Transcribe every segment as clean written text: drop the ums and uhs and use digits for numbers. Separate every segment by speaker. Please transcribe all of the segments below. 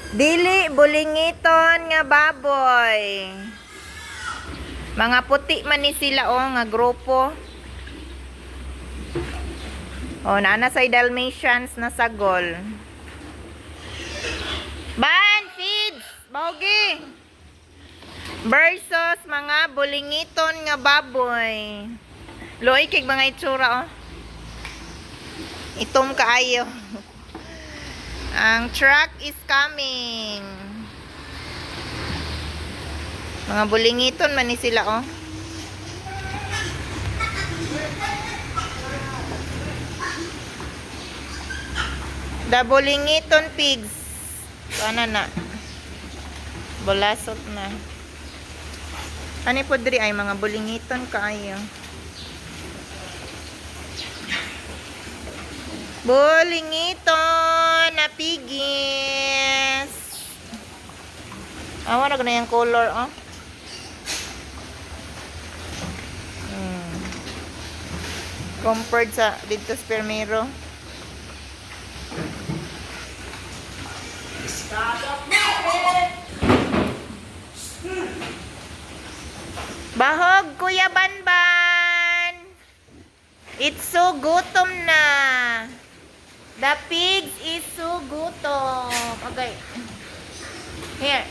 Speaker 1: Dili bulingiton nga baboy. Mga puti man ni sila nga grupo. Naana say Dalmatians na sagol. Ban feeds, bogi. Versus mga bulingiton nga baboy. Loy kay mga itsura Itom kaayo. Ang truck is coming. Mga bulingiton man ni sila The bulingiton pigs. Ano na? Bulasot na. Ano po diri ay mga bulingiton kaayo. Bulingiton na pigis. Wala ko na yung color compared sa dito sa Permero. Bahog Kuya Banban. It's so gutom na. The pigs is so gutom. Okay. Here.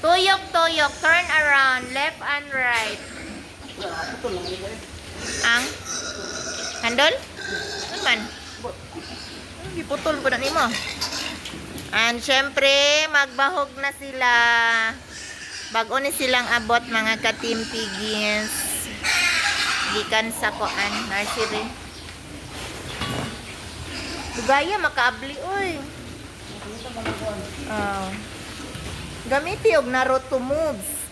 Speaker 1: Tuyok. Turn around. Left and right. Ang? Handol? Ano man? Iputol ko na nimo. And syempre, magbahog na sila. Bago ni silang abot mga ka-team piggies. Gikan sa koan. Nursery. Dugaya makaabli oy. Gamiti og Naruto moves.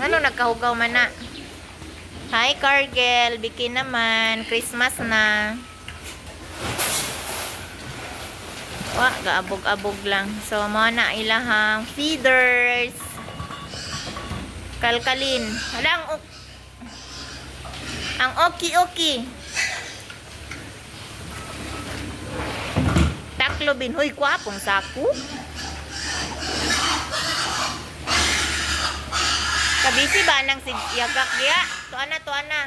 Speaker 1: Ngano nagkahugaw man na. Hi Cargel, biki naman, Christmas na. Gaabog-abog lang. So mo na ilahang feeders. Kalkalin. Hala ang oki-oki. Taklobin. Hoy, kwapong saku. Kabisi ba nang yagak dia? Tuana.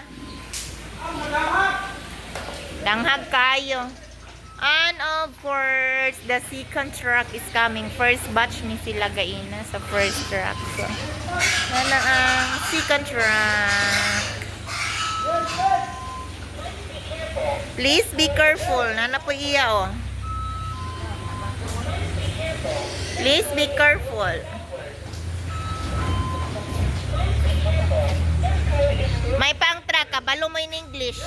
Speaker 1: Danghag kayo. And of course, the second truck is coming. First batch ni sila gaina sa first truck. So, na ang second truck. Please be careful. Nana po iya Please be careful. May pang truck. Kabalo mo in English.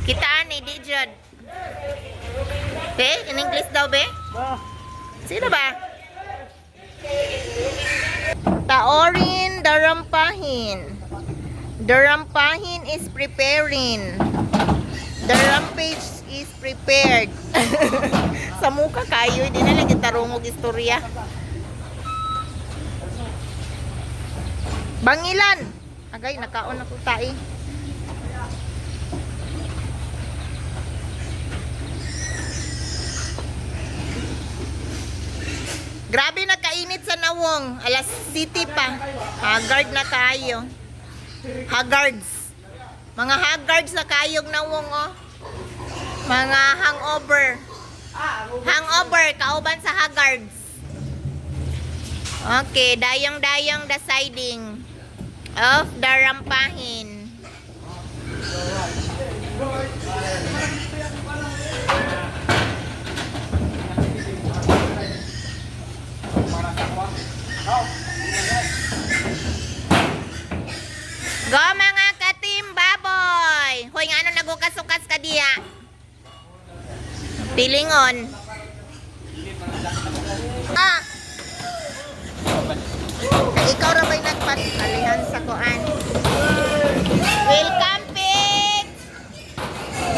Speaker 1: Kitaan di jud. In English daw, be? Sino ba? Taorin Darampahin. Darampahin is preparing. The rampage is prepared. Sa muka kayo, hindi na lang gitarungog istorya. Bangilan. Agay, nakaon ako tayo. Grabe na kainit sa Nawong. Alas City pa. Haggard na kayo. Haggards. Mga haggards na kayong Nawong Mga hangover. Hangover. Kauban sa haggards. Okay. Dayang-dayang the siding of the Rampahin. Go mga ka-team baboy. Hoy nga nagukas-ukas ka diya. Pilingon. Ikaw ra ba'y nagpalihan sa kuan? Welcome pigs.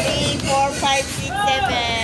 Speaker 1: 3, 4, 5, 6, 7.